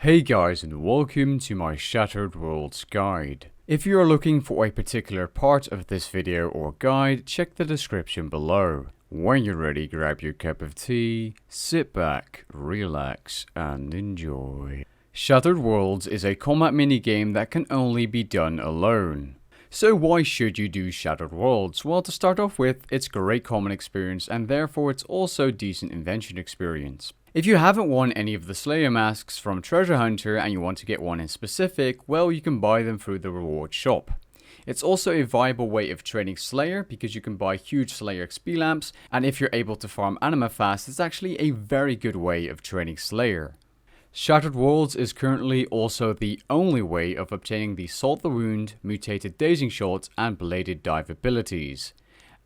Hey guys, and welcome to my Shattered Worlds guide. If you are looking for a particular part of this video or guide, check the description below. When you're ready, grab your cup of tea, sit back, relax, and enjoy. Shattered Worlds is a combat minigame that can only be done alone. So why should you do Shattered Worlds? Well, to start off with, it's great common experience and therefore it's also decent invention experience. If you haven't won any of the Slayer masks from Treasure Hunter and you want to get one in specific, well, you can buy them through the reward shop. It's also a viable way of training Slayer because you can buy huge Slayer XP lamps, and if you're able to farm anima fast, it's actually a very good way of training Slayer. Shattered Worlds is currently also the only way of obtaining the Salt the Wound, Mutated Dazing Shot, and Bladed Dive abilities.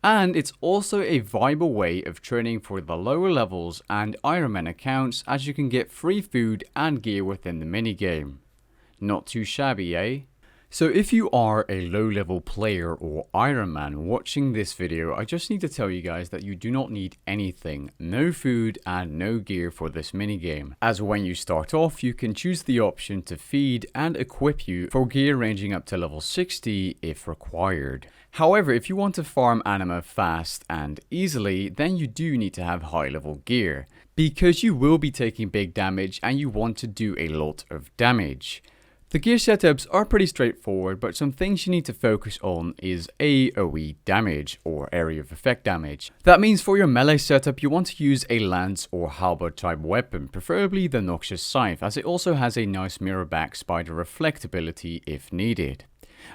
And it's also a viable way of training for the lower levels and Ironman accounts, as you can get free food and gear within the minigame. Not too shabby, eh? So if you are a low level player or Ironman watching this video, I just need to tell you guys that you do not need anything, no food and no gear for this minigame. As when you start off, you can choose the option to feed and equip you for gear ranging up to level 60 if required. However, if you want to farm anima fast and easily, then you do need to have high level gear, because you will be taking big damage and you want to do a lot of damage. The gear setups are pretty straightforward, but some things you need to focus on is AoE damage, or area of effect damage. That means for your melee setup you want to use a lance or halberd type weapon, preferably the Noxious Scythe, as it also has a nice mirror back spider reflect ability if needed.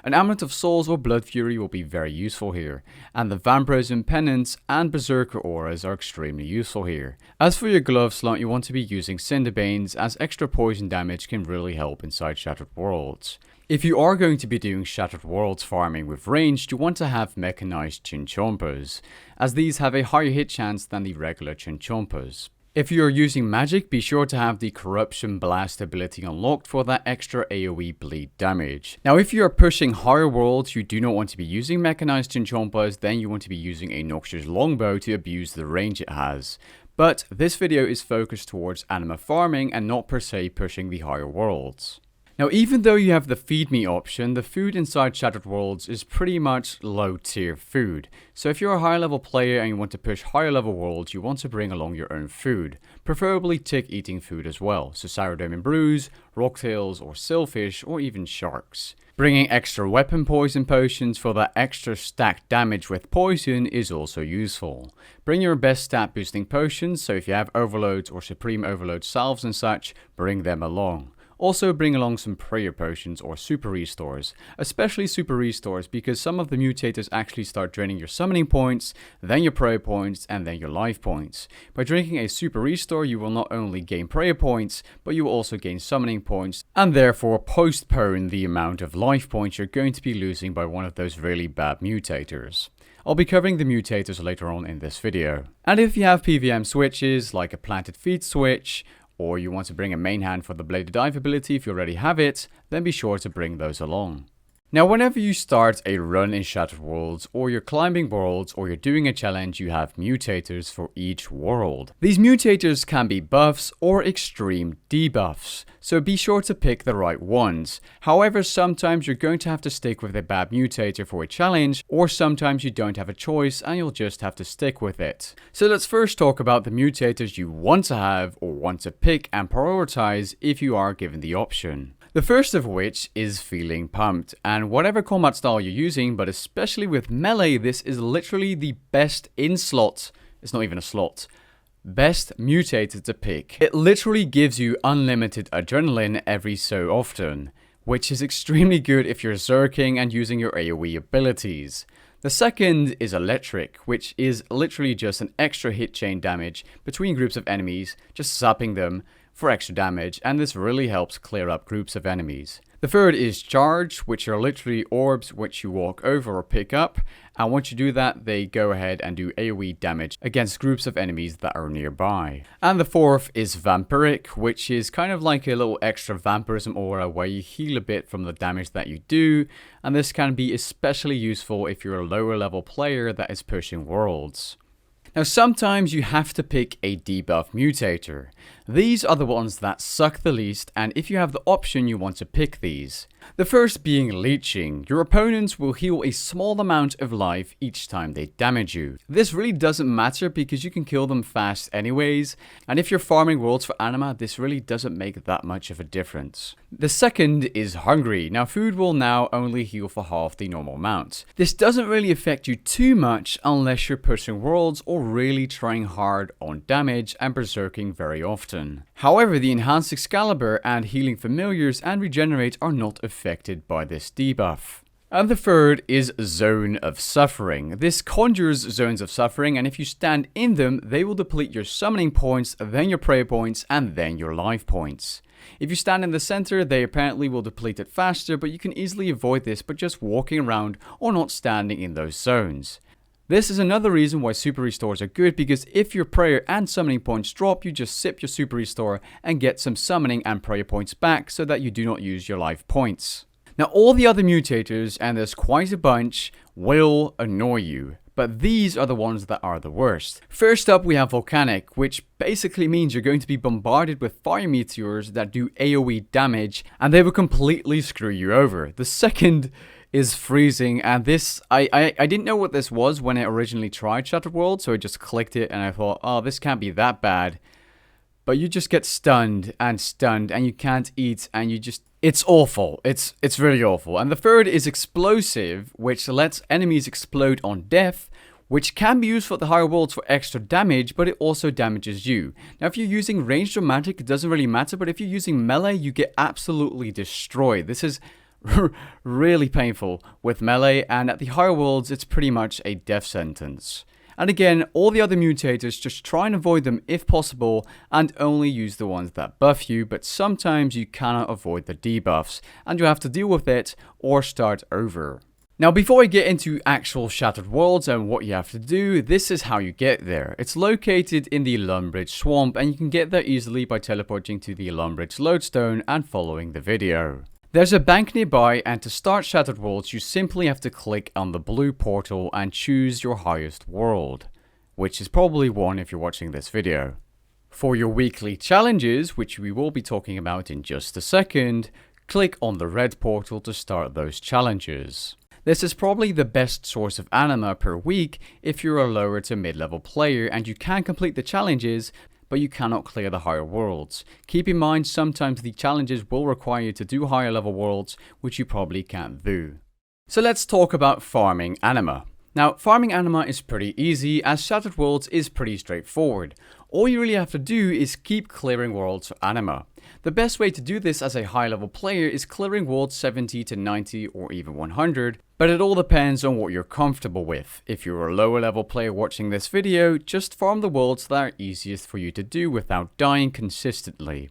An Amulet of Souls or Blood Fury will be very useful here, and the Vampirism Penance and Berserker Auras are extremely useful here. As for your glove slot, you want to be using Cinderbanes, as extra poison damage can really help inside Shattered Worlds. If you are going to be doing Shattered Worlds farming with ranged, you want to have Mechanized Chinchompas, as these have a higher hit chance than the regular Chinchompas. If you are using magic, be sure to have the Corruption Blast ability unlocked for that extra AoE bleed damage. Now if you are pushing higher worlds, you do not want to be using Mechanized Chinchompas, then you want to be using a Noxious Longbow to abuse the range it has. But this video is focused towards anima farming and not per se pushing the higher worlds. Now even though you have the feed me option, the food inside Shattered Worlds is pretty much low tier food. So if you're a high level player and you want to push higher level worlds, you want to bring along your own food. Preferably tick eating food as well, so sourdough and brews, rocktails or sailfish or even sharks. Bringing extra weapon poison potions for that extra stacked damage with poison is also useful. Bring your best stat boosting potions, so if you have overloads or supreme overload salves and such, bring them along. Also bring along some prayer potions or super restores, especially super restores because some of the mutators actually start draining your summoning points, then your prayer points, and then your life points. By drinking a super restore, you will not only gain prayer points, but you will also gain summoning points, and therefore postpone the amount of life points you're going to be losing by one of those really bad mutators. I'll be covering the mutators later on in this video. And if you have PVM switches, like a planted feet switch, or you want to bring a main hand for the Bladed Dive ability if you already have it, then be sure to bring those along. Now whenever you start a run in Shattered Worlds, or you're climbing worlds, or you're doing a challenge, you have mutators for each world. These mutators can be buffs or extreme debuffs, so be sure to pick the right ones. However, sometimes you're going to have to stick with a bad mutator for a challenge, or sometimes you don't have a choice and you'll just have to stick with it. So let's first talk about the mutators you want to have or want to pick and prioritize if you are given the option. The first of which is Feeling Pumped, and whatever combat style you're using, but especially with melee, this is literally the best in slot, it's not even a slot, best mutator to pick. It literally gives you unlimited adrenaline every so often, which is extremely good if you're zerking and using your AoE abilities. The second is Electric, which is literally just an extra hit chain damage between groups of enemies, just zapping them for extra damage, and this really helps clear up groups of enemies. The third is Charge, which are literally orbs which you walk over or pick up, and once you do that, they go ahead and do AoE damage against groups of enemies that are nearby. And the fourth is Vampiric, which is kind of like a little extra vampirism aura where you heal a bit from the damage that you do, and this can be especially useful if you're a lower level player that is pushing worlds. Now sometimes you have to pick a debuff mutator. These are the ones that suck the least, and if you have the option you want to pick these. The first being leeching. Your opponents will heal a small amount of life each time they damage you. This really doesn't matter because you can kill them fast anyways, and if you're farming worlds for anima, this really doesn't make that much of a difference. The second is hungry. Now food will now only heal for half the normal amount. This doesn't really affect you too much unless you're pushing worlds or really trying hard on damage and berserking very often. However, the enhanced Excalibur and healing familiars and regenerate are not affected by this debuff. And the third is Zone of Suffering. This conjures zones of suffering, and if you stand in them, they will deplete your summoning points, then your prayer points, and then your life points. If you stand in the center, they apparently will deplete it faster, but you can easily avoid this by just walking around or not standing in those zones. This is another reason why super restores are good, because if your prayer and summoning points drop, you just sip your super restore and get some summoning and prayer points back so that you do not use your life points. Now all the other mutators, and there's quite a bunch, will annoy you, but these are the ones that are the worst. First up we have Volcanic, which basically means you're going to be bombarded with fire meteors that do AoE damage, and they will completely screw you over. The second is freezing, and this, I didn't know what this was when I originally tried Shattered World, so I just clicked it and I thought, oh, this can't be that bad. But you just get stunned, and you can't eat, and you just, it's awful. It's really awful. And the third is Explosive, which lets enemies explode on death, which can be useful at the higher worlds for extra damage, but it also damages you. Now if you're using ranged or magic, it doesn't really matter, but if you're using melee, you get absolutely destroyed. This is really painful with melee, and at the higher worlds it's pretty much a death sentence. And again, all the other mutators, just try and avoid them if possible and only use the ones that buff you, but sometimes you cannot avoid the debuffs and you have to deal with it or start over. Now before I get into actual Shattered Worlds and what you have to do, this is how you get there. It's located in the Lumbridge Swamp, and you can get there easily by teleporting to the Lumbridge Lodestone and following the video. There's a bank nearby, and to start Shattered Worlds you simply have to click on the blue portal and choose your highest world, which is probably one if you're watching this video. For your weekly challenges, which we will be talking about in just a second, click on the red portal to start those challenges. This is probably the best source of anima per week if you're a lower to mid-level player and you can complete the challenges, but you cannot clear the higher worlds. Keep in mind, sometimes the challenges will require you to do higher level worlds, which you probably can't do. So let's talk about farming anima. Now, farming anima is pretty easy, as Shattered Worlds is pretty straightforward. All you really have to do is keep clearing worlds for anima. The best way to do this as a high level player is clearing worlds 70 to 90 or even 100, but it all depends on what you're comfortable with. If you're a lower level player watching this video, just farm the worlds that are easiest for you to do without dying consistently.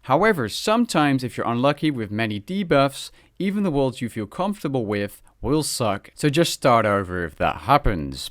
However, sometimes if you're unlucky with many debuffs, even the worlds you feel comfortable with will suck, so just start over if that happens.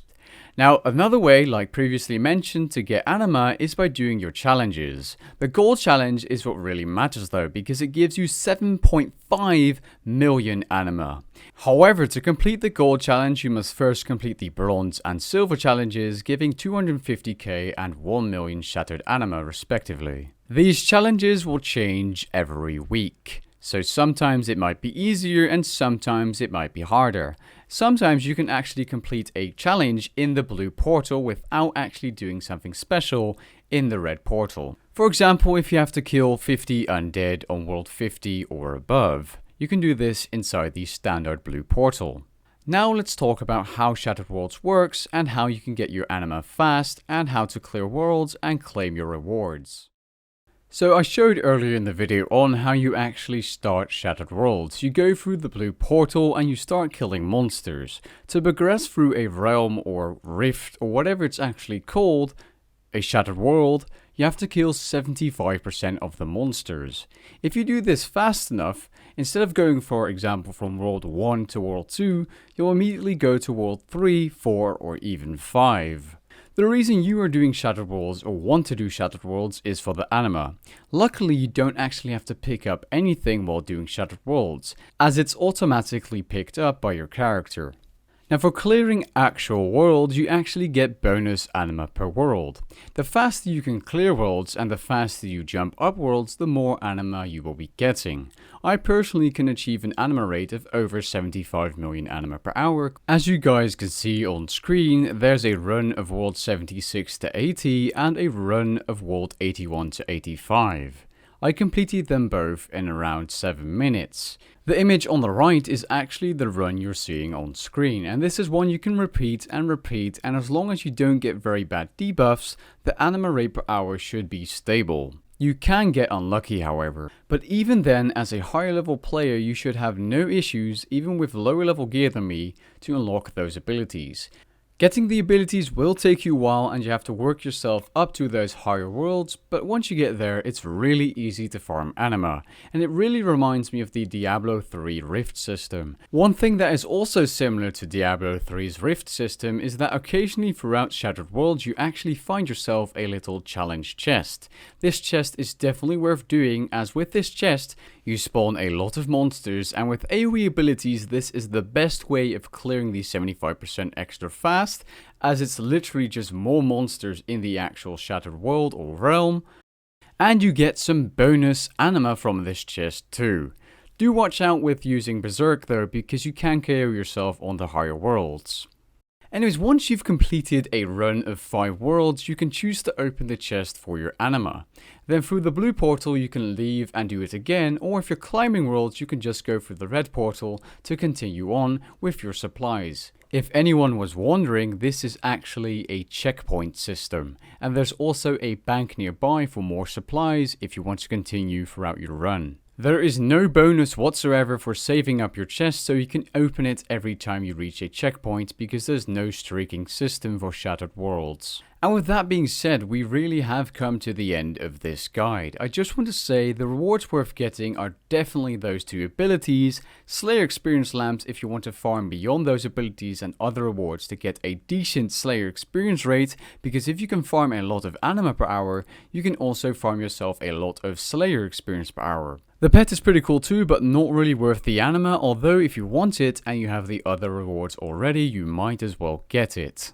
Now, another way, like previously mentioned, to get anima is by doing your challenges. The gold challenge is what really matters though, because it gives you 7.5 million anima. However, to complete the gold challenge, you must first complete the bronze and silver challenges, giving 250k and 1 million shattered anima respectively. These challenges will change every week. So sometimes it might be easier and sometimes it might be harder. Sometimes you can actually complete a challenge in the blue portal without actually doing something special in the red portal. For example, if you have to kill 50 undead on world 50 or above, you can do this inside the standard blue portal. Now let's talk about how Shattered Worlds works and how you can get your anima fast and how to clear worlds and claim your rewards. So I showed earlier in the video on how you actually start Shattered Worlds. You go through the blue portal and you start killing monsters. To progress through a realm or rift or whatever it's actually called, a Shattered World, you have to kill 75% of the monsters. If you do this fast enough, instead of going for example from world 1 to world 2, you'll immediately go to world 3, 4 or even 5. The reason you are doing Shattered Worlds or want to do Shattered Worlds is for the anima. Luckily, you don't actually have to pick up anything while doing Shattered Worlds, as it's automatically picked up by your character. Now for clearing actual worlds, you actually get bonus anima per world. The faster you can clear worlds and the faster you jump up worlds, the more anima you will be getting. I personally can achieve an anima rate of over 75 million anima per hour. As you guys can see on screen, there's a run of world 76 to 80 and a run of world 81 to 85. I completed them both in around 7 minutes. The image on the right is actually the run you're seeing on screen, and this is one you can repeat, and as long as you don't get very bad debuffs, the anima rate per hour should be stable. You can get unlucky however, but even then as a higher level player you should have no issues even with lower level gear than me to unlock those abilities. Getting the abilities will take you a while and you have to work yourself up to those higher worlds, but once you get there it's really easy to farm anima, and it really reminds me of the Diablo 3 Rift system. One thing that is also similar to Diablo 3's Rift system is that occasionally throughout Shattered Worlds you actually find yourself a little challenge chest. This chest is definitely worth doing, as with this chest you spawn a lot of monsters, and with AoE abilities this is the best way of clearing the 75% extra fast, as it's literally just more monsters in the actual Shattered World or realm, and you get some bonus anima from this chest too. Do watch out with using Berserk though, because you can KO yourself on the higher worlds. Anyways, once you've completed a run of 5 worlds, you can choose to open the chest for your anima. Then through the blue portal you can leave and do it again, or if you're climbing worlds you can just go through the red portal to continue on with your supplies. If anyone was wondering, this is actually a checkpoint system, and there's also a bank nearby for more supplies if you want to continue throughout your run. There is no bonus whatsoever for saving up your chest, so you can open it every time you reach a checkpoint because there's no streaking system for Shattered Worlds. And with that being said, we really have come to the end of this guide. I just want to say the rewards worth getting are definitely those 2 abilities, Slayer experience lamps if you want to farm beyond those abilities, and other rewards to get a decent Slayer experience rate, because if you can farm a lot of anima per hour, you can also farm yourself a lot of Slayer experience per hour. The pet is pretty cool too, but not really worth the anima, although if you want it and you have the other rewards already, you might as well get it.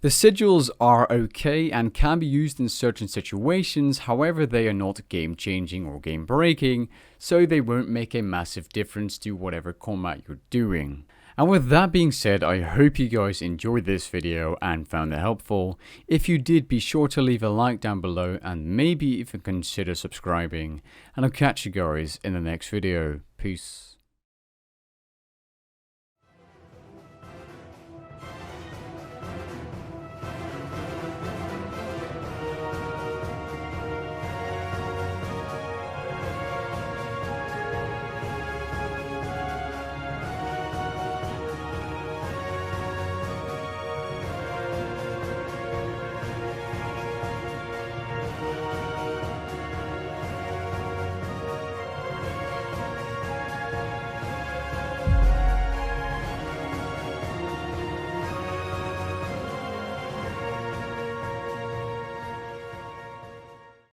The sigils are okay and can be used in certain situations, however they are not game changing or game breaking, so they won't make a massive difference to whatever combat you're doing. And with that being said, I hope you guys enjoyed this video and found it helpful. If you did, be sure to leave a like down below and maybe even consider subscribing. And I'll catch you guys in the next video. Peace.